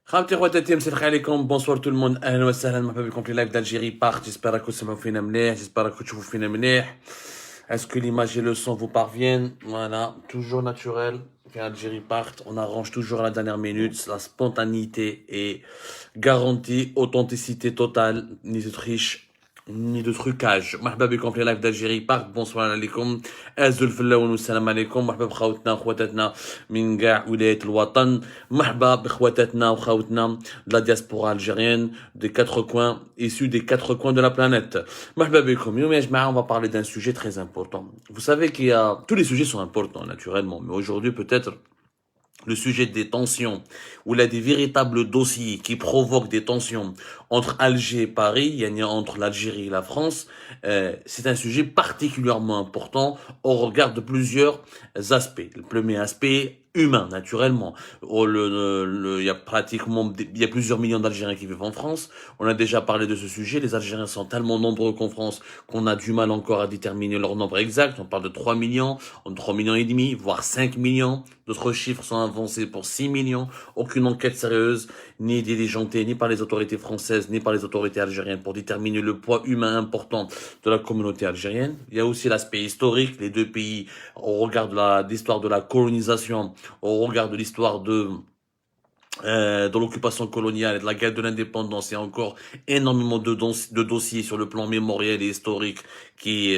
خاوتي خواتاتي مساء عليكم بونسوار تو الموند اهلا وسهلا مرحبا بكم في لايف d'Algérie Part. J'espère راكم تسمعوا فينا مليح, j'espère que تشوفوا فينا مليح. Est-ce que l'image et le son vous parviennent? Voilà, toujours naturel. في Algérie Part, on arrange toujours à la dernière minute. La spontanéité est garantie, authenticité totale, ni de triche ni de trucage. مرحبا بكم في لايف d'Algérie Part. Bonsoir عليكم. ازول في اللون والسلام عليكم. مرحبا بخواتنا وخواتاتنا من كاع ولايات الوطن. مرحبا بخواتاتنا وخواتنا de la diaspora algérienne des quatre coins, issus des quatre coins de la planète. مرحبا بكم. اليوم يا جماعة, on va parler d'un sujet très important. Vous savez qu'il y a... Tous les sujets sont importants, naturellement, mais aujourd'hui, peut-être, le sujet des tensions, où il y a des véritables dossiers qui provoquent des tensions entre Alger et Paris, entre l'Algérie et la France, c'est un sujet particulièrement important au regard de plusieurs aspects. Le premier aspect, humain, naturellement. Il y a plusieurs millions d'Algériens qui vivent en France. On a déjà parlé de ce sujet. Les Algériens sont tellement nombreux qu'en France qu'on a du mal encore à déterminer leur nombre exact. On parle de 3 millions, 3 millions et demi, voire 5 millions. D'autres chiffres sont avancés pour 6 millions. Aucune enquête sérieuse, ni diligentée, ni par les autorités françaises, ni par les autorités algériennes pour déterminer le poids humain important de la communauté algérienne. Il y a aussi l'aspect historique. Les deux pays, au regard de l'histoire de la colonisation, au regard de l'histoire de l'occupation coloniale et de la guerre de l'indépendance, il y a encore énormément de dossiers sur le plan mémoriel et historique qui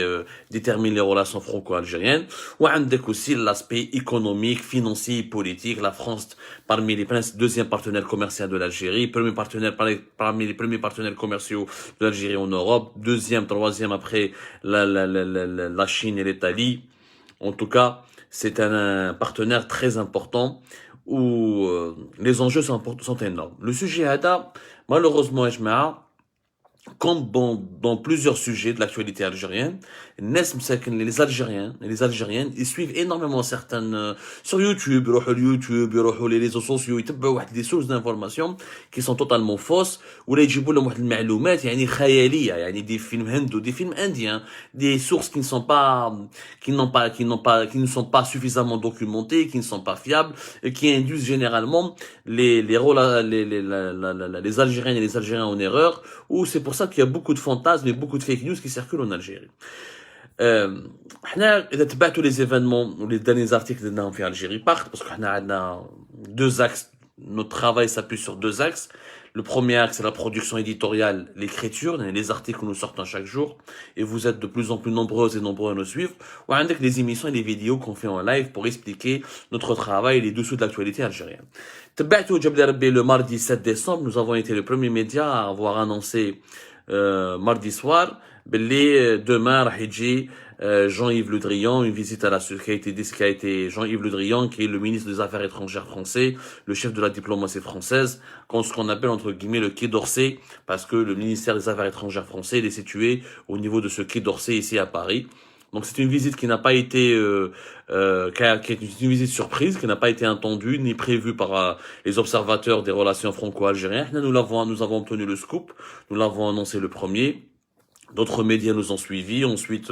déterminent les relations franco-algériennes. Ou avec aussi l'aspect économique, financier et politique. La France, parmi les deuxième partenaire commercial de l'Algérie, parmi les premiers partenaires commerciaux de l'Algérie en Europe, deuxième, troisième après la Chine et l'Italie. En tout cas, c'est un partenaire très important où les enjeux sont énormes. Le sujet Hada, malheureusement, comme dans plusieurs sujets de l'actualité algérienne, les Algériens et les Algériennes, ils suivent énormément certaines sur YouTube, les réseaux sociaux, ils trouvent des sources d'informations qui sont totalement fausses, ou là ils يجيبوا لهم واحد المعلومات يعني خيالية, يعني des films hindous, des films indiens, des sources qui ne sont pas suffisamment documentées, qui ne sont pas fiables et qui induisent généralement les Algériennes et les Algériens en erreur, ou c'est pour ça qu'il y a beaucoup de fantasmes et beaucoup de fake news qui circulent en Algérie. احنا اذا تبعتوا les événements ou les derniers articles درناهم في Algérie Part, parce que احنا عندنا deux axes, notre travail s'appuie sur deux axes. Le premier axe, c'est la production éditoriale, l'écriture, les articles que nous sortons chaque jour, et vous êtes de plus en plus nombreuses et nombreux à nous suivre. Ou avec les émissions et les vidéos qu'on fait en live pour expliquer notre travail et les dessous de l'actualité algérienne. Le mardi 7 décembre, nous avons été le premier média à avoir annoncé mardi soir, demain, Jean-Yves Le Drian, une visite à qui a été Jean-Yves Le Drian, qui est le ministre des Affaires étrangères français, le chef de la diplomatie française, ce qu'on appelle entre guillemets le Quai d'Orsay, parce que le ministère des Affaires étrangères français, il est situé au niveau de ce Quai d'Orsay ici à Paris. Donc c'est une visite qui n'a pas été, qui est une visite surprise, qui n'a pas été entendue ni prévue par les observateurs des relations franco-algériennes. Nous avons obtenu le scoop, nous l'avons annoncé le premier. D'autres médias nous ont suivis. Ensuite,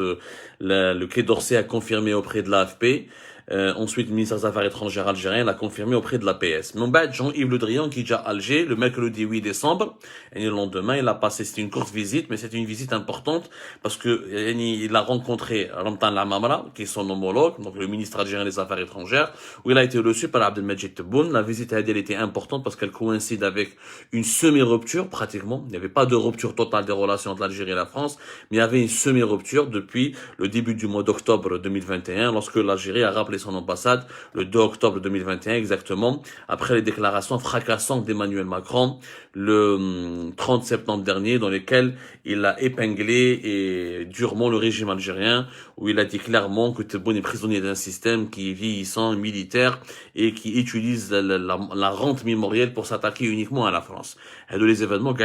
le Quai d'Orsay a confirmé auprès de l'AFP. Ensuite, le ministère des Affaires étrangères algérien l'a confirmé auprès de l'APS. Mais en bas, Jean-Yves Le Drian, qui est déjà à Alger, le mercredi 8 décembre, et le lendemain, il a passé, c'était une courte visite, mais c'était une visite importante, parce que, il a rencontré Ramtan Lamamra, qui est son homologue, donc le ministre algérien des Affaires étrangères, où il a été reçu par Abdelmajid Tebboune. La visite elle était importante parce qu'elle coïncide avec une semi-rupture, pratiquement. Il n'y avait pas de rupture totale des relations entre l'Algérie et la France, mais il y avait une semi-rupture depuis le début du mois d'octobre 2021, lorsque l'Algérie a rappelé son ambassade le 2 octobre 2021 exactement, après les déclarations fracassantes d'Emmanuel Macron le 30 septembre dernier, dans lesquelles il a épinglé et durement le régime algérien, où il a dit clairement que Tebboune est prisonnier d'un système qui est vieillissant, militaire, et qui utilise la rente mémorielle pour s'attaquer uniquement à la France. Et de les événements, qui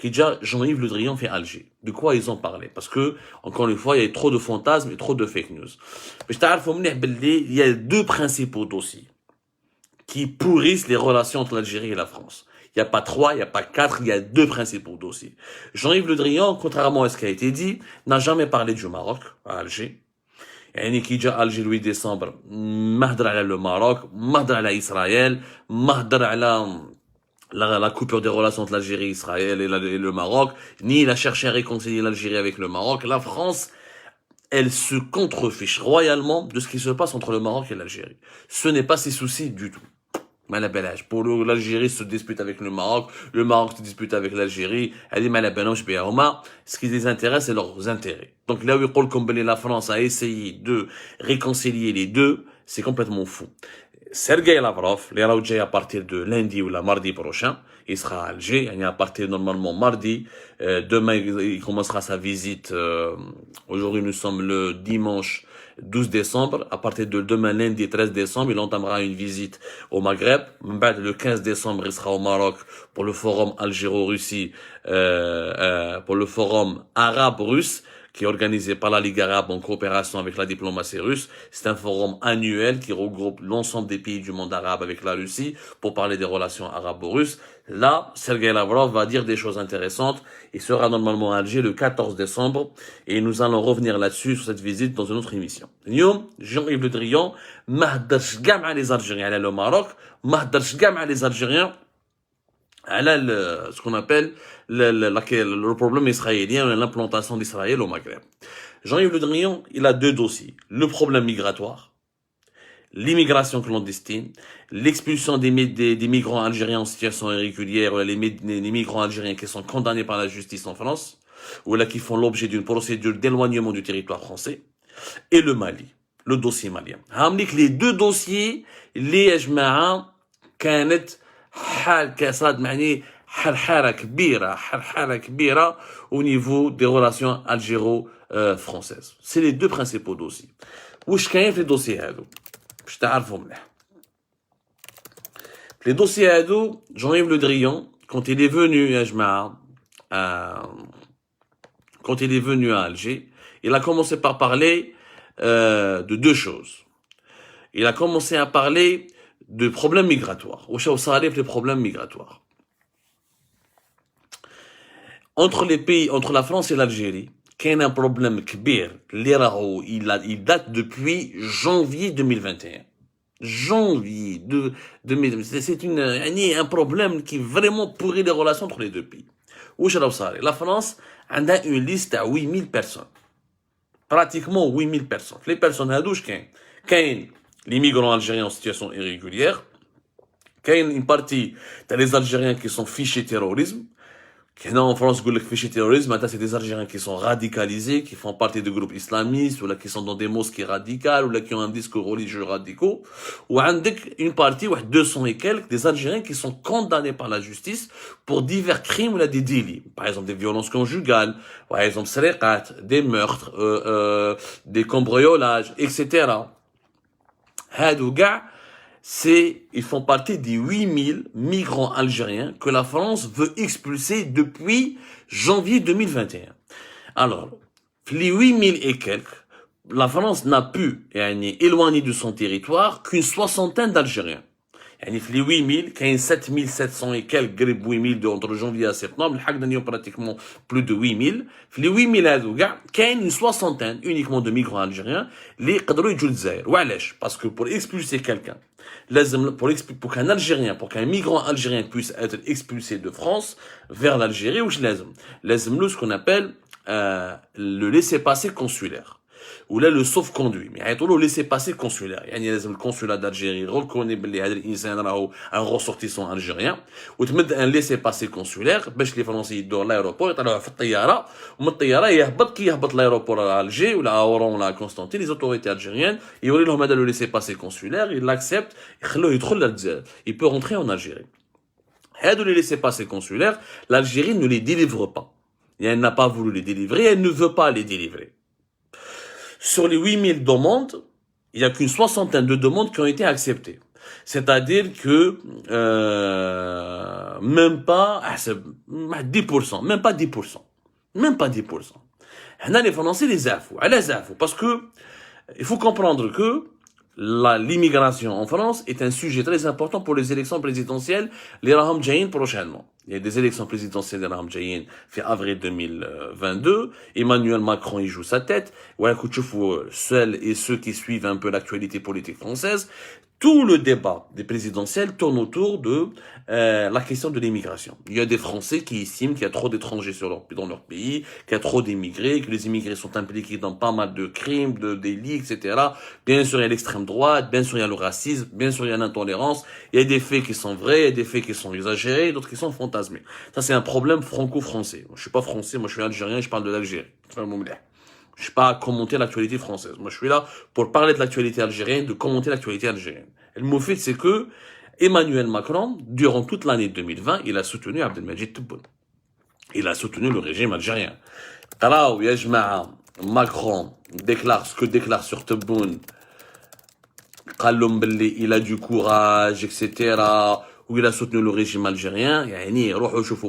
déjà Jean-Yves Le Drian fait Alger. De quoi ils ont parlé? Parce que, encore une fois, il y a trop de fantasmes et trop de fake news. Il y a deux principaux dossiers qui pourrissent les relations entre l'Algérie et la France. Il n'y a pas 3, il n'y a pas 4, il y a deux principaux dossiers. Jean-Yves Le Drian, contrairement à ce qui a été dit, n'a jamais parlé du Maroc à Alger. يعني كي جا الجي لوي ديسمبر ما هضر على لو ماروك ما هضر على اسرائيل ما هضر على la coupure des relations entre l'Algérie, Israël et le Maroc, ni il a cherché à réconcilier l'Algérie avec le Maroc. La France, elle se contrefiche royalement de ce qui se passe entre le Maroc et l'Algérie. Ce n'est pas ses soucis du tout. Malabelage. Pour l'Algérie se dispute avec le Maroc se dispute avec l'Algérie. Elle dit malabelage, ce qui les intéresse, c'est leurs intérêts. Donc là où la France a essayé de réconcilier les deux, c'est complètement fou. Sergei Lavrov, les Raoudjé à partir de lundi ou la mardi prochain, il sera à Alger, à partir normalement mardi, demain il commencera sa visite, aujourd'hui nous sommes le dimanche 12 décembre, à partir de demain lundi 13 décembre, il entamera une visite au Maghreb, le 15 décembre il sera au Maroc pour le forum Algéro-Russie, pour le forum arabe-russe, qui est organisé par la Ligue arabe en coopération avec la diplomatie russe. C'est un forum annuel qui regroupe l'ensemble des pays du monde arabe avec la Russie pour parler des relations arabo-russes. Là, Sergei Lavrov va dire des choses intéressantes. Il sera normalement à Alger le 14 décembre et nous allons revenir là-dessus sur cette visite dans une autre émission. Jean-Yves Le Drian, ma هدرش كاع مع les Algériens على le Maroc, ma هدرش كاع مع les Algériens ce qu'on appelle le problème israélien, l'implantation d'Israël au Maghreb. Jean-Yves Le Drian, il a deux dossiers. Le problème migratoire, l'immigration clandestine, l'expulsion des migrants algériens en situation irrégulière, les migrants algériens qui sont condamnés par la justice en France, ou là qui font l'objet d'une procédure d'éloignement du territoire français, et le Mali, le dossier malien. Les deux dossiers, les جماعة كانت حال كاسات معني حرحرة كبيرة au niveau des relations algéro-françaises. C'est les deux principaux dossiers. واش كاين في الدوسي هادو باش تعرفوا مليح. Les dossiers هادو, Jean-Yves Le Drian, quand il est venu يا جماعة quand il est venu à Alger, il a commencé par parler de deux choses. Il a commencé à parler de problèmes migratoires. واش صاري في les problèmes migratoires. Entre les pays, entre la France et l'Algérie, qu'il y a un problème كبير اللي راهو il date depuis janvier 2021. Janvier de 2021. C'est un problème qui vraiment pourrit les relations entre les deux pays. واش راهو صاري. La France a une liste à 8000 personnes. Pratiquement 8000 personnes. Les personnes هادوش كاين les migrants algériens en situation irrégulière, qu'il y a une partie des Algériens qui sont fichés terrorisme, qu'il y en a en France qui fichés terrorisme, maintenant c'est des Algériens qui sont radicalisés, qui font partie de groupes islamistes, ou là qui sont dans des mosquées radicales, ou là qui ont un discours religieux radicaux, ou une partie, 200 et quelques, des Algériens qui sont condamnés par la justice pour divers crimes ou là des délits. Par exemple, des violences conjugales, par exemple, des meurtres, des cambriolages, etc. Ils font partie des 8000 migrants algériens que la France veut expulser depuis janvier 2021. Alors, les 8000 et quelques, la France n'a pu éloigner de son territoire qu'une soixantaine d'Algériens. Les 8000, il y a 7700 et quelques, 8000 entre janvier à septembre, il y a pratiquement plus de 8000. Les 8000, il y a une soixantaine uniquement de migrants algériens, les قدروا يجوا للجزائر. وعلاش? Parce que pour expulser quelqu'un, pour qu'un Algérien, pour qu'un migrant algérien puisse être expulsé de France vers l'Algérie, ou ce qu'on appelle le laissez-passer consulaire. Ou là le sauf-conduit. Mais il y a le laissez-passer consulaire. Il y a le consulat d'Algérie reconnaît un ressortissant algérien. Ou tu mets un laissez-passer consulaire. باش les Français يدور l'aéroport يطلعوا في الطيارة. ومن الطيارة يهبط l'aéroport à Alger ou à Oran ou à Constantine. Les autorités algériennes يوري لهم هذا le laissez-passer consulaire. Ils l'acceptent. يخلوه يدخل للجزائر. Il peut rentrer en Algérie. هذا le laissez-passer consulaire, l'Algérie ne les délivre pas. Et elle n'a pas voulu les délivrer. Elle ne veut pas les délivrer. Sur les 8000 demandes, il n'y a qu'une soixantaine de demandes qui ont été acceptées. C'est-à-dire que même pas 10%, même pas 10%. Même pas 10%. Là, les Français les affouent. Parce que il faut comprendre que l'immigration en France est un sujet très important pour les élections présidentielles, les Raham Jayin prochainement. Il y a des élections présidentielles de Raham Jayin fait avril 2022. Emmanuel Macron, il joue sa tête. Ouais, écoute, celles et ceux qui suivent un peu l'actualité politique française, tout le débat des présidentielles tourne autour de la question de l'immigration. Il y a des Français qui estiment qu'il y a trop d'étrangers dans leur pays, qu'il y a trop d'immigrés, que les immigrés sont impliqués dans pas mal de crimes, de délits, etc. Bien sûr, il y a l'extrême droite, bien sûr, il y a le racisme, bien sûr, il y a l'intolérance. Il y a des faits qui sont vrais, il y a des faits qui sont exagérés, d'autres qui sont fantasmés. Ça, c'est un problème franco-français. Moi, je suis pas français, moi, je suis algérien, je parle de l'Algérie. Je suis pas à commenter l'actualité française. Moi, je suis là pour parler de l'actualité algérienne, de commenter l'actualité algérienne. Et le mot fait, c'est que Emmanuel Macron, durant toute l'année 2020, il a soutenu Abdelmadjid Tebboune. Il a soutenu le régime algérien. Alors, Macron déclare ce que déclare sur Tebboune. Il a du courage, etc., où il a soutenu le régime algérien.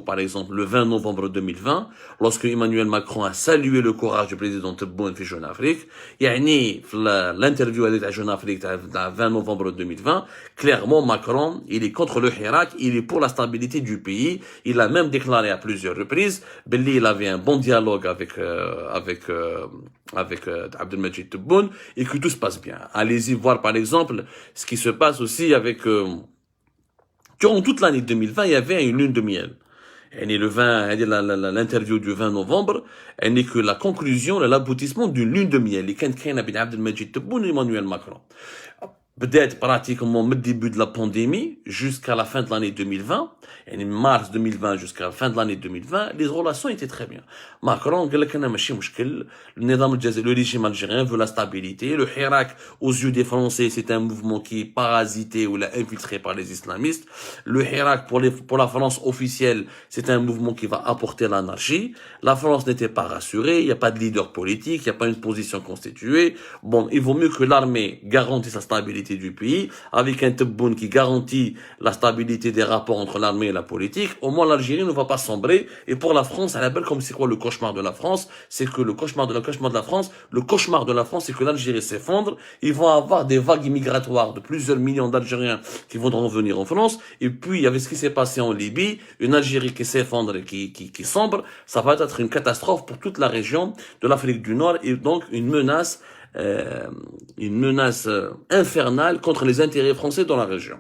Par exemple, le 20 novembre 2020, lorsque Emmanuel Macron a salué le courage du président Tebboune في Jeune Afrique, l'interview à Jeune Afrique le 20 novembre 2020, clairement Macron, il est contre le Hirak, il est pour la stabilité du pays. Il a même déclaré à plusieurs reprises, il avait un bon dialogue avec Abdelmadjid Tebboune et que tout se passe bien. Allez-y voir par exemple ce qui se passe aussi avec durant toute l'année 2020, il y avait une lune de miel. L'interview du 20 novembre, elle n'est que la conclusion, l'aboutissement d'une lune de miel. Et quand il y a Abdelmadjid Tebboune et Emmanuel Macron. Peut-être pratiquement au début de la pandémie, jusqu'à la fin de l'année 2020, et mars 2020 jusqu'à la fin de l'année 2020, les relations étaient très bien. Macron, le régime algérien veut la stabilité. Le Hirak, aux yeux des Français, c'est un mouvement qui est parasité ou infiltré par les islamistes. Le Hirak, pour la France officielle, c'est un mouvement qui va apporter l'anarchie. La France n'était pas rassurée, il n'y a pas de leader politique, il n'y a pas une position constituée. Bon, il vaut mieux que l'armée garantisse la stabilité du pays, avec un Tebboune qui garantit la stabilité des rapports entre l'armée et la politique. Au moins, l'Algérie ne va pas sombrer. Et pour la France, elle appelle comme c'est quoi le cauchemar de la France? C'est que le cauchemar de la France, c'est que l'Algérie s'effondre. Ils vont avoir des vagues migratoires de plusieurs millions d'Algériens qui vont revenir en France. Et puis, il y avait ce qui s'est passé en Libye, une Algérie qui s'effondre et qui sombre. Ça va être une catastrophe pour toute la région de l'Afrique du Nord et donc une menace infernale contre les intérêts français dans la région.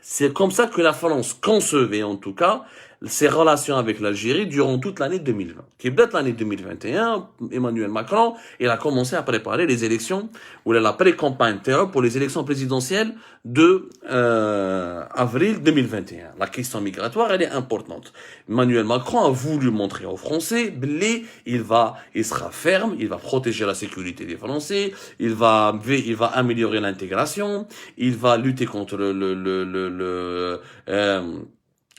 C'est comme ça que la France concevait, en tout cas, ses relations avec l'Algérie durant toute l'année 2020. Qui peut-être l'année 2021, Emmanuel Macron, il a commencé à préparer les élections, ou la pré-campagne pour les élections présidentielles de avril 2021. La question migratoire, elle est importante. Emmanuel Macron a voulu montrer aux Français, il sera ferme, il va protéger la sécurité des Français, il va améliorer l'intégration, il va lutter contre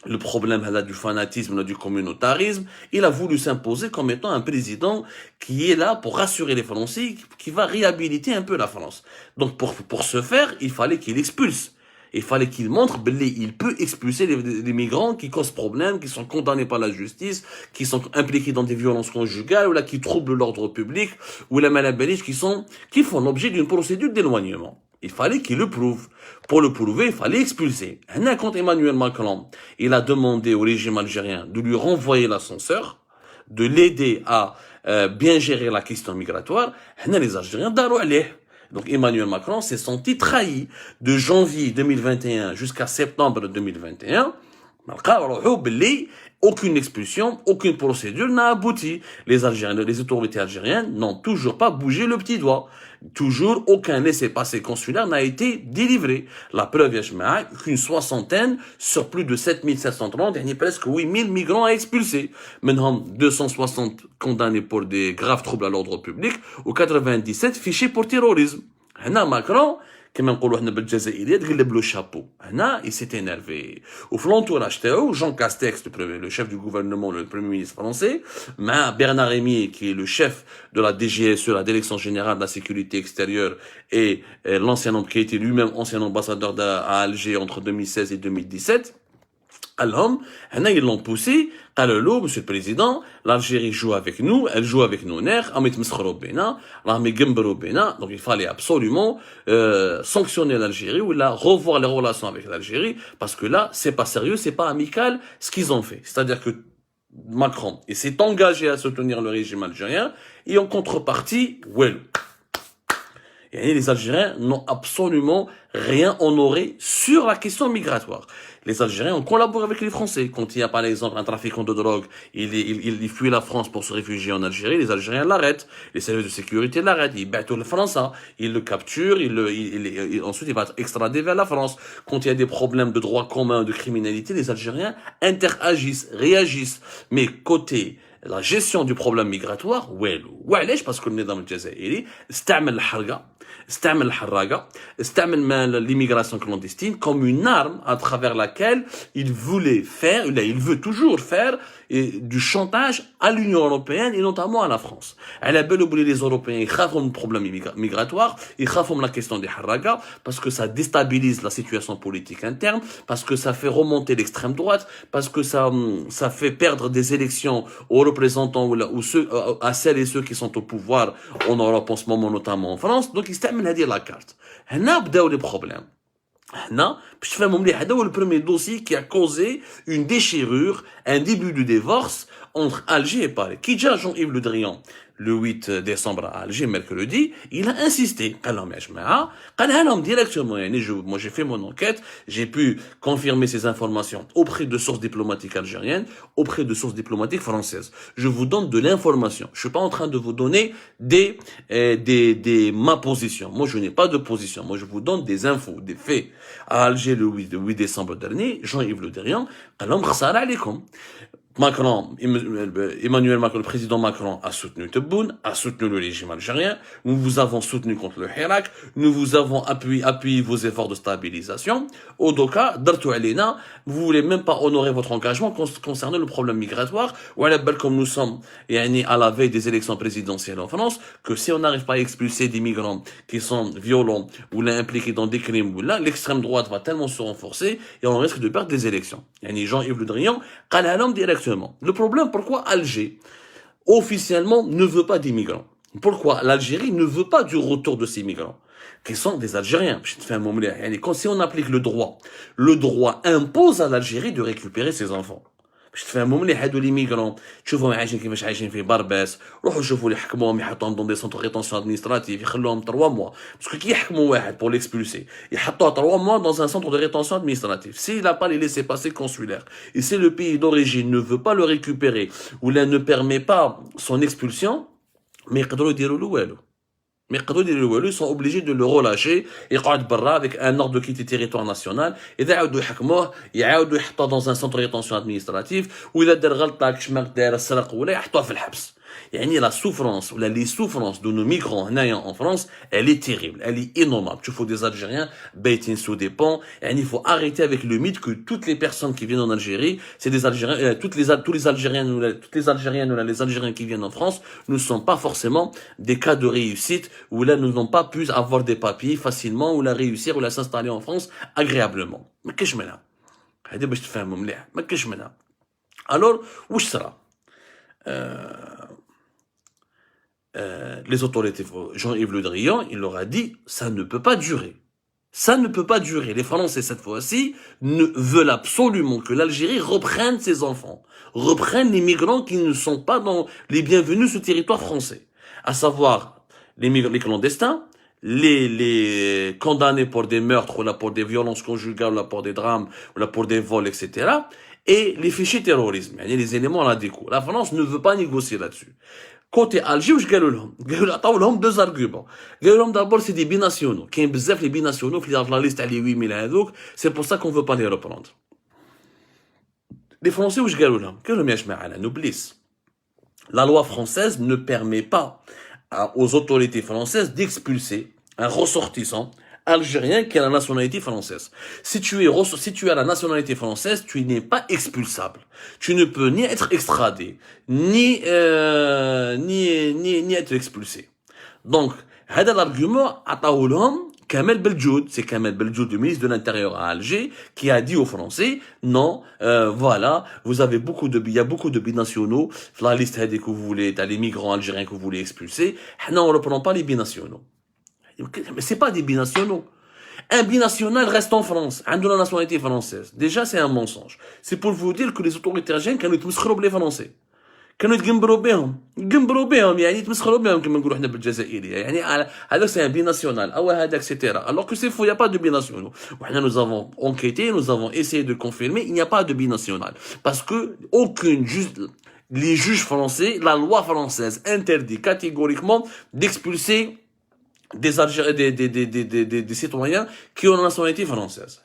le problème du fanatisme, du communautarisme. Il a voulu s'imposer comme étant un président qui est là pour rassurer les Français, qui va réhabiliter un peu la France. Donc pour ce faire, il fallait qu'il expulse. Il fallait qu'il montre qu'il peut expulser les migrants qui causent problème, qui sont condamnés par la justice, qui sont impliqués dans des violences conjugales, ou là qui troublent l'ordre public, ou la malabéliche, qui font l'objet d'une procédure d'éloignement. Il fallait qu'il le prouve. Pour le prouver, il fallait expulser. Quand Emmanuel Macron, il a demandé au régime algérien de lui renvoyer l'ascenseur, de l'aider à bien gérer la question migratoire, les Algériens darou allez. Donc Emmanuel Macron s'est senti trahi de janvier 2021 jusqu'à septembre 2021. Aucune expulsion, aucune procédure n'a abouti. Les autorités algériennes n'ont toujours pas bougé le petit doigt. Toujours aucun laissez-passer consulaire n'a été délivré. La preuve, qu'une soixantaine sur plus de 7730, il y a presque 8000 migrants à expulser. Maintenant, 260 condamnés pour des graves troubles à l'ordre public ou 97 fichés pour terrorisme. Macron, كما نقولوا حنا بالجزائريه تقلب له شابو هنا il s'est énervé وفي l'entourage تاعو Jean Castex le chef du gouvernement le premier ministre français مع Bernard Rémy qui est le chef de la DGSE la direction générale de la sécurité extérieure et l'ancien homme qui a été lui-même ancien ambassadeur à Alger entre 2016 et 2017 Alors, ils l'ont poussé, monsieur le président, l'Algérie joue avec nous, elle joue avec nos nerfs, donc il fallait absolument sanctionner l'Algérie ou revoir les relations avec l'Algérie, parce que là, c'est pas sérieux, c'est pas amical ce qu'ils ont fait. C'est-à-dire que Macron, il s'est engagé à soutenir le régime algérien, et en contrepartie, well, et les Algériens n'ont absolument rien honoré sur la question migratoire. Les Algériens ont collaboré avec les Français. Quand il y a par exemple un trafiquant de drogue, il fuit la France pour se réfugier en Algérie, les Algériens l'arrêtent. Les services de sécurité l'arrêtent. Ils battent le Français. Ils le capturent. Ensuite, il va être extradé vers la France. Quand il y a des problèmes de droit commun, de criminalité, les Algériens interagissent, réagissent. Mais côté la gestion du problème migratoire, parce que le nizam al-Jazairi استعمل الحرقة, استعمل الحراقة, استعمل l'immigration clandestine comme une arme à travers laquelle il veut toujours faire du chantage à l'Union européenne et notamment à la France. Elle a bel oublié les Européens, ils craignent le problème migratoire, ils craignent la question des harragas parce que ça déstabilise la situation politique interne, parce que ça fait remonter l'extrême droite, parce que ça fait perdre des élections aux représentants à celles et ceux qui sont au pouvoir en Europe en ce moment, notamment en France. Donc, ils s'amènent à dire la carte. Hna bdaw les problèmes. Hna, باش تفهموا مليح هذا هو le premier dossier qui a causé une déchirure, un début de divorce entre Alger et Paris. Qui déjà Jean-Yves Le Drian, le 8 décembre à Alger, mercredi, il a insisté. قال لهم يا جماعة, قالها لهم directement. Moi, j'ai fait mon enquête, j'ai pu confirmer ces informations auprès de sources diplomatiques algériennes, auprès de sources diplomatiques françaises. Je vous donne de l'information. Je suis pas en train de vous donner ma position. Moi, je n'ai pas de position. Moi, je vous donne des infos, des faits. À Alger, le 8 décembre dernier, Jean-Yves Le Drian, قال لهم خسارة عليكم. Emmanuel Macron, le président Macron a soutenu Tebboune, a soutenu le régime algérien. Nous vous avons soutenu contre le Hirak. Nous vous avons appuyé vos efforts de stabilisation. Au Doka, Dartou Alena, vous voulez même pas honorer votre engagement concernant le problème migratoire. Ou à la belle comme nous sommes, à la veille des élections présidentielles en France, que si on n'arrive pas à expulser des migrants qui sont violents ou impliqués dans des crimes, ou là, l'extrême droite va tellement se renforcer et on risque de perdre des élections. Jean-Yves Le Drian, directement. Le problème, pourquoi Alger, officiellement, ne veut pas d'immigrants? Pourquoi l'Algérie ne veut pas du retour de ces migrants? Qui sont des Algériens. Si on applique le droit impose à l'Algérie de récupérer ses enfants. تفهموا مليح هادو لي ميغرون تشوفوهم عايشين كيفاش عايشين في برباس روحوا شوفوا اللي يحكموهم يحطوهم دون دي سونتر ريتونسيون ادمينستراتيف يخلوهم 3 mois باسكو كي يحكموا واحد بور ليكسبولسي يحطوه 3 mois dans un centre de rétention administrative s'il n'a pas les laissés-passer consulaires et si le pays d'origine ne veut pas le récupérer ou là ne permet pas son expulsion mais يقدروا يديروا له والو Mais ils sont obligés de le relâcher et avec un ordre de quitter le territoire national et dans un centre de rétention administratif où il a des la souffrance ou les souffrances de nos migrants en France, elle est terrible, elle est innommable. Tu faut des Algériens bêtins sous des ponts. Il faut arrêter avec le mythe que toutes les personnes qui viennent en Algérie, c'est des Algériens, tous les Algériens, les Algériens qui viennent en France ne sont pas forcément des cas de réussite où là nous n'avons pas pu avoir des papiers facilement ou la réussir ou la s'installer en France agréablement. Mais qu'est-ce que je mets là? Alors, où sera? Les autorités, Jean-Yves Le Drian, il leur a dit, ça ne peut pas durer. Ça ne peut pas durer. Les Français, cette fois-ci, veulent absolument que l'Algérie reprenne ses enfants, reprenne les migrants qui ne sont pas les bienvenus sur le territoire français. À savoir, les clandestins, les condamnés pour des meurtres, ou là pour des violences conjugales, ou là pour des drames, ou là pour des vols, etc. Et les fichiers terrorisme, les éléments radicaux. La France ne veut pas négocier là-dessus. Côté Alger, واش قالوا لهم؟ عطاو لهم deux arguments. قالوا لهم d'abord c'est des binationaux. كاين بزاف les binationaux في la liste على 8000 هذوك, c'est pour ça qu'on veut pas les reprendre. Les Français واش قالوا لهم؟ قالوا لهم يا جماعة لا نوبليس. La loi française ne permet pas aux autorités françaises d'expulser un ressortissant algérien qui a la nationalité française. Si tu as la nationalité française, tu n'es pas expulsable. Tu ne peux ni être extradé, ni être expulsé. Donc, هذا l'argument عطاو لهم Kamel Beljoud, c'est Kamel Beljoud, le ministre de l'Intérieur à Alger, qui a dit aux Français, non, voilà, il y a beaucoup de binationaux, la liste que vous voulez, t'as les migrants algériens que vous voulez expulser, non, on ne reprend pas les binationaux. Mais c'est pas des binationaux. Un binational reste en France, a de la nationalité française. Déjà, c'est un mensonge. C'est pour vous dire que les autorités algériennes كانوا يتمسخروا les Français. كانوا يتقنبروا بهم يعني يتمسخروا بهم كما نقولوا احنا بالجزائريه يعني هذاك سي ان بيناسيونال او هذاك سيتيرا alors que c'est faux, il y a pas de binationaux. وحنا nous avons enquêté, nous avons essayé de confirmer, il n'y a pas de binational parce que les juges français, la loi française interdit catégoriquement d'expulser des Algériens, des citoyens qui ont la nationalité française.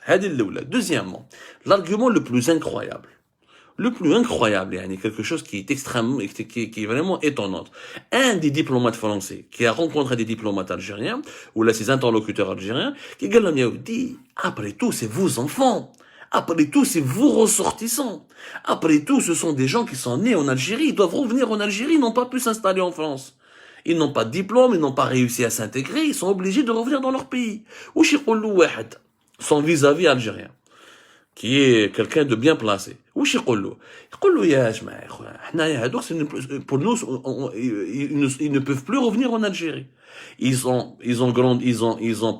Deuxièmement, l'argument le plus incroyable, yani quelque chose qui est extrêmement, qui est vraiment étonnant. Un des diplomates français qui a rencontré des diplomates algériens, ou là ses interlocuteurs algériens, qui dit, après tout, c'est vos enfants. Après tout, c'est vos ressortissants. Après tout, ce sont des gens qui sont nés en Algérie, ils doivent revenir en Algérie, ils n'ont pas pu s'installer en France. Ils n'ont pas de diplôme, ils n'ont pas réussi à s'intégrer, ils sont obligés de revenir dans leur pays. Ou son vis-à-vis algérien, qui est quelqu'un de bien placé. واش يقول له يا جماعه حنايا هذوك pour nous ils ne peuvent plus revenir en Algérie. Ils ont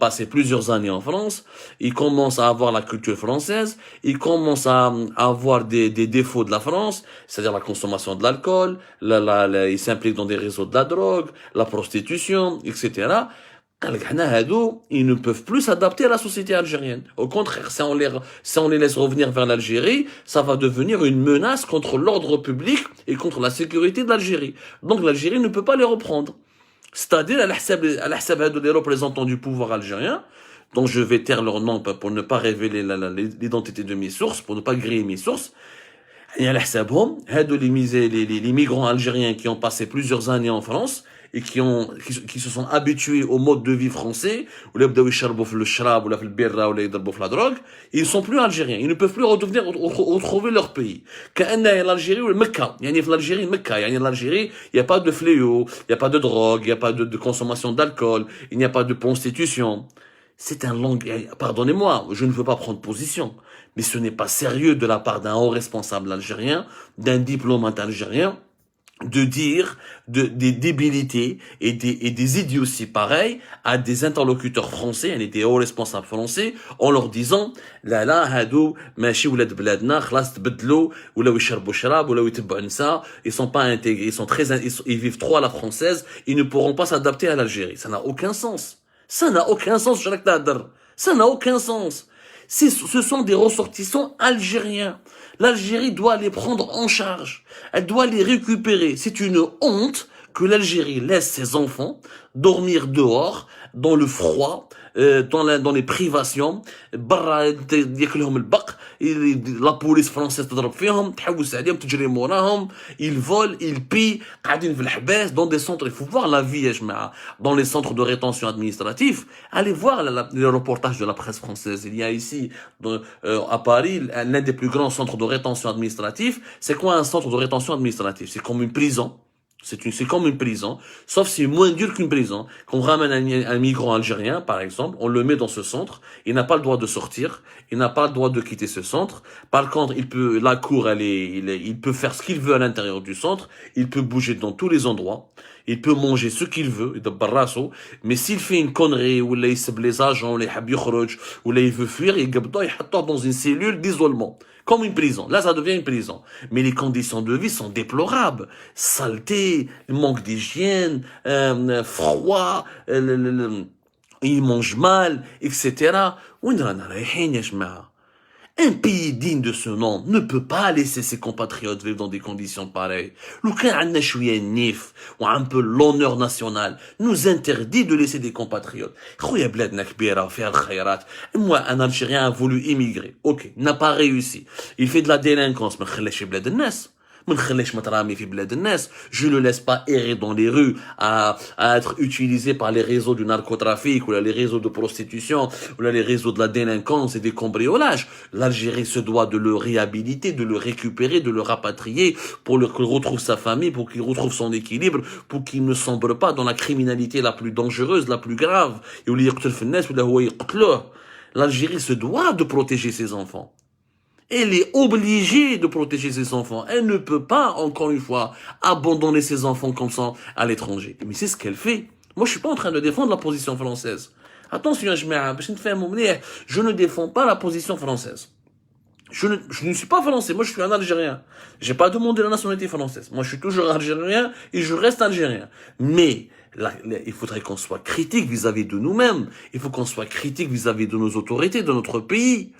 passé plusieurs années en France, ils commencent à avoir la culture française, ils commencent à avoir des défauts de la France, c'est-à-dire la consommation de l'alcool, ils s'impliquent dans des réseaux de la drogue, la prostitution, etc. Ils ne peuvent plus s'adapter à la société algérienne. Au contraire, si on les laisse revenir vers l'Algérie, ça va devenir une menace contre l'ordre public et contre la sécurité de l'Algérie. Donc l'Algérie ne peut pas les reprendre. C'est-à-dire, à l'ahsab les représentants du pouvoir algérien, dont je vais taire leur nom pour ne pas révéler l'identité de mes sources, pour ne pas griller mes sources, les migrants algériens qui ont passé plusieurs années en France, et qui se sont habitués au mode de vie français, ou là بداو يشربوا في الشراب ولا في البيرة ولا يضربوا في la drogue, ils sont plus algériens, ils ne peuvent plus retrouver leur pays. كأن l'Algérie ou Mecca, يعني في l'Algérie Mecca, يعني l'Algérie, il n'y a pas de fléau, il n'y a pas de drogue, il n'y a pas de consommation d'alcool, il n'y a pas de prostitution. C'est un pardonnez-moi, je ne veux pas prendre position, mais ce n'est pas sérieux de la part d'un haut responsable algérien, d'un diplomate algérien, de dire des débilités et des idioties pareilles à des interlocuteurs français, des hauts responsables français, en leur disant هادو ماشي ولاد بلادنا خلاص تبدلوا ولاو يشربوا شراب ولاو يتبعوا نساء, ils sont pas intégrés, ils vivent trop à la française, ils ne pourront pas s'adapter à l'Algérie. Ça n'a aucun sens. Ça n'a aucun sens, ça n'a aucun sens. Ce sont des ressortissants algériens. L'Algérie doit les prendre en charge. Elle doit les récupérer. C'est une honte que l'Algérie laisse ses enfants dormir dehors, dans le froid, dans les privations. La police française تضرب فيهم, تحوس عليهم, تجري موراهم, ils volent, ils pillent, قاعدين في الحباس dans des centres. Il faut voir la vie يا جماعة dans les centres de rétention administrative. Allez voir les reportages de la presse française. Il y a ici à Paris l'un des plus grands centres de rétention administrative. C'est quoi un centre de rétention administrative? C'est comme une prison. C'est comme une prison, sauf c'est moins dur qu'une prison. Quand on ramène un migrant algérien, par exemple, on le met dans ce centre, il n'a pas le droit de sortir, il n'a pas le droit de quitter ce centre. Par contre, la cour, il peut faire ce qu'il veut à l'intérieur du centre, il peut bouger dans tous les endroits, il peut manger ce qu'il veut, mais s'il fait une connerie, ou là il se blesse les agents, ou là il veut fuir, il est dans une cellule d'isolement. Comme une prison. Là, ça devient une prison. Mais les conditions de vie sont déplorables. Saleté, manque d'hygiène, froid, ils mangent mal, etc. Un pays digne de ce nom ne peut pas laisser ses compatriotes vivre dans des conditions pareilles. Le nif ou un peu l'honneur national nous interdit de laisser des compatriotes. Moi, un Algérien a voulu immigrer. Ok, n'a pas réussi. Il fait de la délinquance, mais Je ne le laisse pas errer dans les rues à être utilisé par les réseaux du narcotrafic ou les réseaux de prostitution ou les réseaux de la délinquance et des cambriolages. L'Algérie se doit de le réhabiliter, de le récupérer, de le rapatrier pour qu'il retrouve sa famille, pour qu'il retrouve son équilibre, pour qu'il ne sombre pas dans la criminalité la plus dangereuse, la plus grave. L'Algérie se doit de protéger ses enfants. Elle est obligée de protéger ses enfants. Elle ne peut pas, encore une fois, abandonner ses enfants comme ça à l'étranger. Mais c'est ce qu'elle fait. Moi, je suis pas en train de défendre la position française. Attention, je ne défends pas la position française. Je ne suis pas français. Moi, je suis un Algérien. J'ai pas demandé la nationalité française. Moi, je suis toujours Algérien et je reste Algérien. Mais il faudrait qu'on soit critique vis-à-vis de nous-mêmes. Il faut qu'on soit critique vis-à-vis de nos autorités, de notre pays.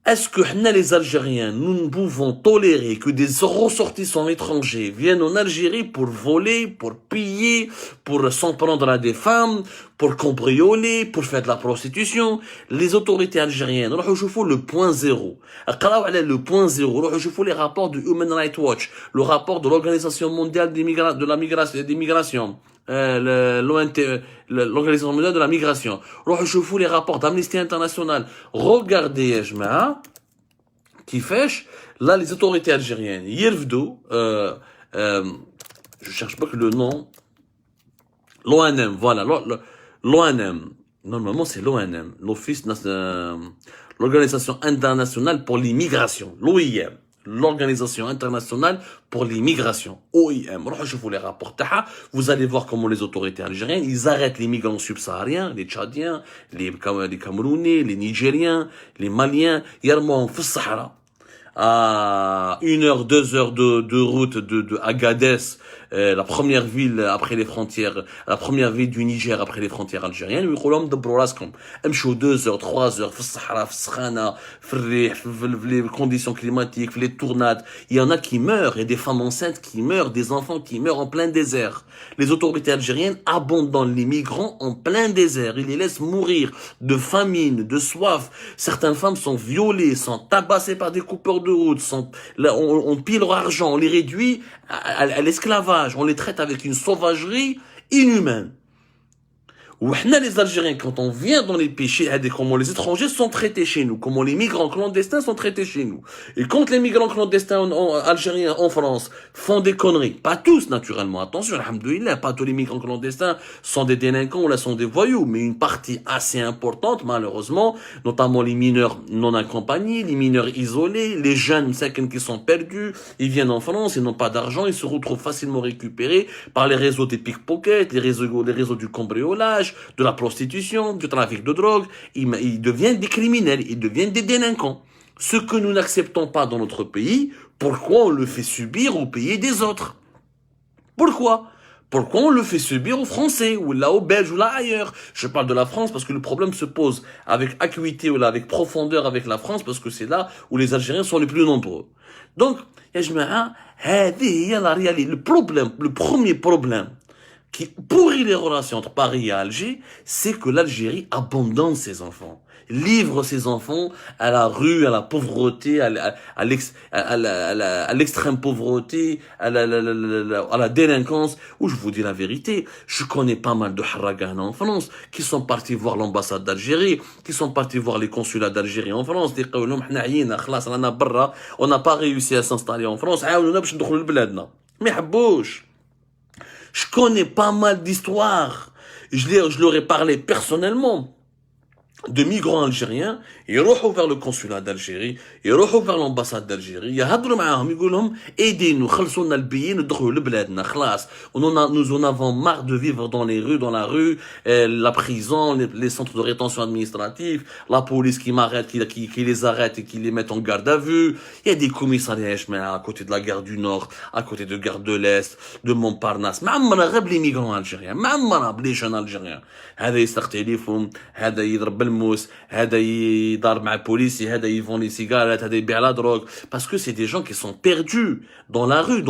Est-ce que les Algériens, nous ne pouvons tolérer que des ressortissants étrangers viennent en Algérie pour voler, pour piller, pour s'en prendre à des femmes, pour cambrioler, pour faire de la prostitution? Les autorités algériennes, je fais le point zéro. Le point zéro, je fais les rapports du Human Rights Watch, le rapport de l'Organisation mondiale des migrations. L'Organisation mondiale de la migration. Je fous les rapports d'Amnesty International. Regardez, qui fait, là, les autorités algériennes, Yervdou, je cherche pas que le nom, l'ONM, voilà, l'ONM. Normalement, c'est l'ONM, l'Organisation internationale pour l'immigration, l'OIM. L'Organisation internationale pour l'immigration, OIM. Je vous les rapporte. Vous allez voir comment les autorités algériennes, ils arrêtent les migrants subsahariens, les Tchadiens, les Camerounais, les Nigériens, les Maliens, Yarmon, Sahara. À 1 heure, 2 heures de route de Agadez, la première ville après les frontières, la première ville du Niger après les frontières algériennes, ويقولوا دبروا راسكم امشوا 2 heures, 3 heures في الصحراء في السخانة في الريح في les conditions climatiques, les tournades. Il y en a qui meurent, et des femmes enceintes qui meurent, des enfants qui meurent en plein désert. Les autorités algériennes abandonnent les migrants en plein désert, ils les laissent mourir de famine, de soif. Certaines femmes sont violées, sont tabassées par des coupeurs de route, on pille leur argent, on les réduit à l'esclavage, on les traite avec une sauvagerie inhumaine. Les Algériens, quand on vient dans les pays, comment les étrangers sont traités chez nous, comment les migrants clandestins sont traités chez nous. Et quand les migrants clandestins algériens en France font des conneries, pas tous naturellement, attention, alhamdoulilah, pas tous les migrants clandestins sont des délinquants ou là sont des voyous, mais une partie assez importante, malheureusement, notamment les mineurs non accompagnés, les mineurs isolés, les jeunes qui sont perdus, ils viennent en France, ils n'ont pas d'argent, ils se retrouvent facilement récupérés par les réseaux des pickpockets, les réseaux du cambriolage, de la prostitution, du trafic de drogue. Ils deviennent des criminels, ils deviennent des délinquants. Ce que nous n'acceptons pas dans notre pays, pourquoi on le fait subir au pays des autres? Pourquoi on le fait subir aux Français, ou là aux Belges, ou là ailleurs? Je parle de la France parce que le problème se pose avec acuité, ou là avec profondeur avec la France, parce que c'est là où les Algériens sont les plus nombreux. Donc, la réalité, le premier problème qui pourrit les relations entre Paris et Alger, c'est que l'Algérie abandonne ses enfants, livre ses enfants à la rue, à la pauvreté, à l'extrême pauvreté, à la délinquance. Où je vous dis la vérité, je connais pas mal de harragans en France qui sont partis voir l'ambassade d'Algérie, qui sont partis voir les consulats d'Algérie en France, on n'a pas réussi à s'installer en France, mais habouche. Je connais pas mal d'histoires. Je leur ai parlé personnellement de migrants algériens. Ils يروحوا vers le consulat d'Algérie, يروحوا vers l'ambassade d'Algérie, يهضروا معاهم يقول لهم aidez-nous, خلصوا لنا البيين ندخلوا لبلادنا خلاص. Nous en avons marre de vivre dans la rue, la prison, les centres de rétention administrative, la police qui m'arrête, qui les arrête et qui les met en garde à vue. Il y a des commissariats à côté de la gare du Nord, à côté de gare de l'Est, de Montparnasse. معمرة غير les migrants algériens, معمرة les jeunes algériens. هذا يسرق تليفون، هذا يضرب الموس، هذا يضرب مع البوليسي، هذا يفون لي سيجارات، هذا يبيع la drogue. Parce que c'est des gens qui sont perdus dans la rue,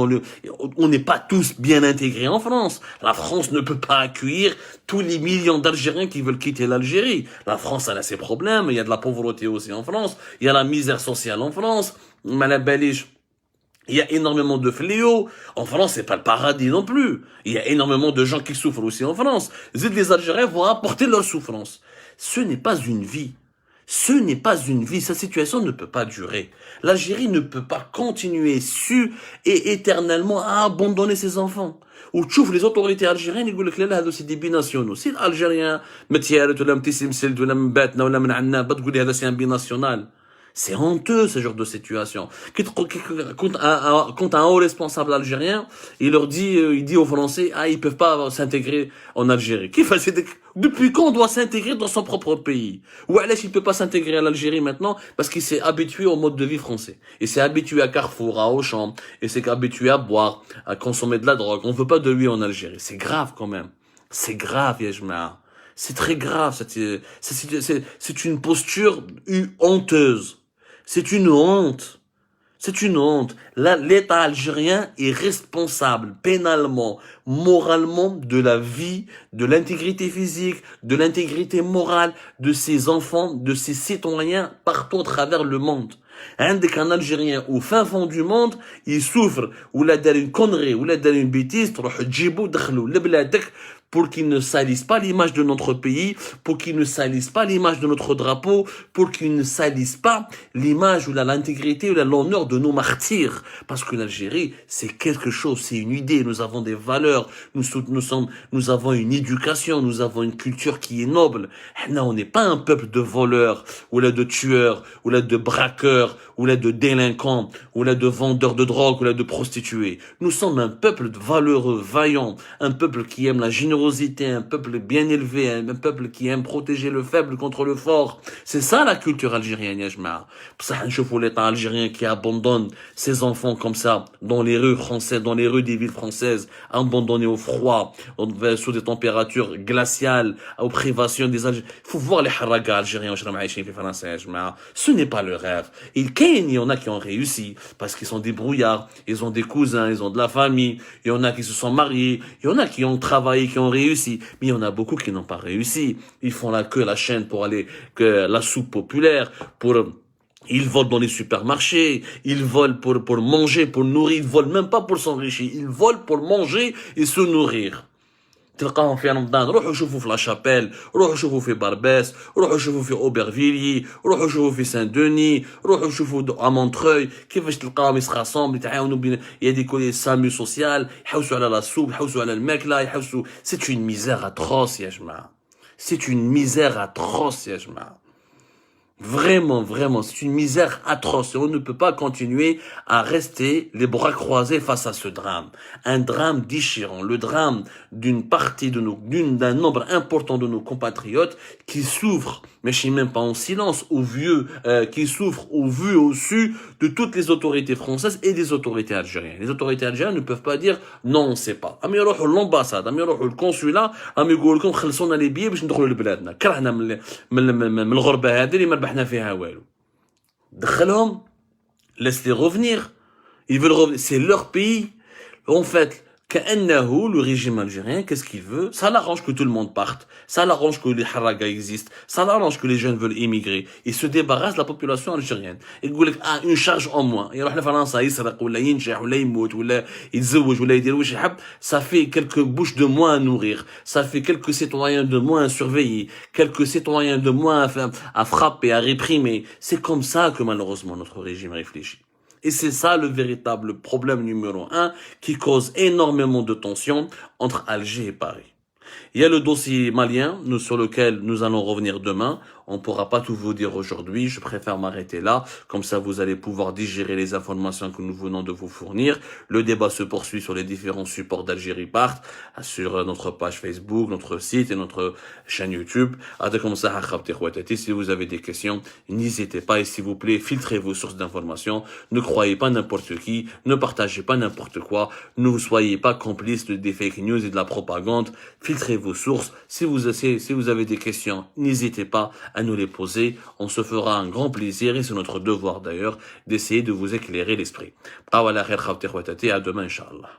on n'est pas tous bien intégrés en France. La France ne peut pas accueillir tous les millions d'Algériens qui veulent quitter l'Algérie. La France, elle a ses problèmes, il y a de la pauvreté aussi en France, il y a la misère sociale en France, Il y a énormément de fléaux. En France, c'est pas le paradis non plus. Il y a énormément de gens qui souffrent aussi en France. Les Algériens vont apporter leur souffrance. Ce n'est pas une vie. Ce n'est pas une vie. Sa situation ne peut pas durer. L'Algérie ne peut pas continuer et éternellement à abandonner ses enfants. Ou tu vois les autorités algériennes, ils disent que là, c'est des binationaux. Si l'Algérien, c'est un binational. C'est honteux, ce genre de situation. Quand un haut responsable algérien, il dit aux Français, ils peuvent pas s'intégrer en Algérie. Depuis quand on doit s'intégrer dans son propre pays? Ou alors il peut pas s'intégrer à l'Algérie maintenant parce qu'il s'est habitué au mode de vie français. Il s'est habitué à Carrefour, à Auchan, il s'est habitué à boire, à consommer de la drogue. On veut pas de lui en Algérie. C'est grave quand même. C'est grave, Yajma. C'est très grave. C'est une posture honteuse. C'est une honte. C'est une honte. L'État algérien est responsable pénalement, moralement de la vie, de l'intégrité physique, de l'intégrité morale de ses enfants, de ses citoyens partout à travers le monde. عندك un Algérien au fin fond du monde, il souffre, ou là دار une connerie, ou là دار une bêtise, تروح تجيبو دخلو لبلادك pour qu'il ne salisse pas l'image de notre pays, pour qu'il ne salisse pas l'image de notre drapeau, pour qu'il ne salisse pas l'image ou l'intégrité ou l'honneur de nos martyrs. Parce que l'Algérie, c'est quelque chose, c'est une idée, nous avons des valeurs, nous avons une éducation, nous avons une culture qui est noble. Non, on n'est pas un peuple de voleurs, ou là de tueurs, ou là de braqueurs, ou là de délinquants, ou là de vendeurs de drogue, ou là de prostituées. Nous sommes un peuple valeureux, vaillant, un peuple qui aime la générosité, un peuple bien élevé, un peuple qui aime protéger le faible contre le fort. C'est ça la culture algérienne, Yajma. Ça, je vois l'État algérien qui abandonne ses enfants comme ça, dans les rues françaises, dans les rues des villes françaises, abandonnés au froid, sous des températures glaciales, aux privations des Algériens. Il faut voir les haragas algériens, ce n'est pas le rêve. Il y en a qui ont réussi, parce qu'ils sont des brouillards, ils ont des cousins, ils ont de la famille, il y en a qui se sont mariés, il y en a qui ont travaillé, qui ont réussi, mais il y en a beaucoup qui n'ont pas réussi. Ils font la queue, la chaîne pour aller, que la soupe populaire, ils volent dans les supermarchés, ils volent pour manger, pour nourrir, ils volent même pas pour s'enrichir, ils volent pour manger et se nourrir. تلقاهم في رمضان روحوا شوفوا في لاشابيل روحوا شوفوا في بارباس روحوا شوفوا في اوبرفيلي روحوا شوفوا في سان دوني روحوا شوفوا ا مونتروي كيفاش تلقاهم يتخاصموا يتعاونوا بين يديكوا لي سامي سوسيال يحوسوا على لا سوب يحوسوا على الماكله يحوسوا سي اون ميزير اتروس يا جماعه سي اون ميزير اتروس يا جماعه Vraiment, vraiment, c'est une misère atroce et on ne peut pas continuer à rester les bras croisés face à ce drame. Un drame déchirant, le drame d'une partie d'un nombre important de nos compatriotes qui souffrent, mais je sais même pas en silence, qui souffrent au vu, au su de toutes les autorités françaises et des autorités algériennes. Les autorités algériennes ne peuvent pas dire non, on sait pas. Am يروحوا l'ambassade, am يروحوا le consulat, am يقول لكم خلصونا les billets باش ندخلوا لبلادنا. كرهنا من الغربة هذه اللي ما ربحنا فيها والو. دخلهم, laisse-les revenir. Ils veulent revenir, c'est leur pays. En fait, le régime algérien, qu'est-ce qu'il veut? Ça l'arrange que tout le monde parte. Ça l'arrange que les haragas existent. Ça l'arrange que les jeunes veulent émigrer. Ils se débarrassent de la population algérienne. Ils disent, une charge en moins. Ça fait quelques bouches de moins à nourrir. Ça fait quelques citoyens de moins à surveiller. Quelques citoyens de moins à frapper, à réprimer. C'est comme ça que malheureusement notre régime réfléchit. Et c'est ça le véritable problème numéro 1 qui cause énormément de tensions entre Alger et Paris. Il y a le dossier malien, sur lequel nous allons revenir demain. On ne pourra pas tout vous dire aujourd'hui. Je préfère m'arrêter là. Comme ça, vous allez pouvoir digérer les informations que nous venons de vous fournir. Le débat se poursuit sur les différents supports d'Algérie Part, sur notre page Facebook, notre site et notre chaîne YouTube. Si vous avez des questions, n'hésitez pas et s'il vous plaît, filtrez vos sources d'informations. Ne croyez pas n'importe qui. Ne partagez pas n'importe quoi. Ne soyez pas complices des fake news et de la propagande. Filtrez vos sources. Si vous avez des questions, n'hésitez pas à nous les poser. On se fera un grand plaisir, et c'est notre devoir d'ailleurs, d'essayer de vous éclairer l'esprit. À demain, Inch'Allah.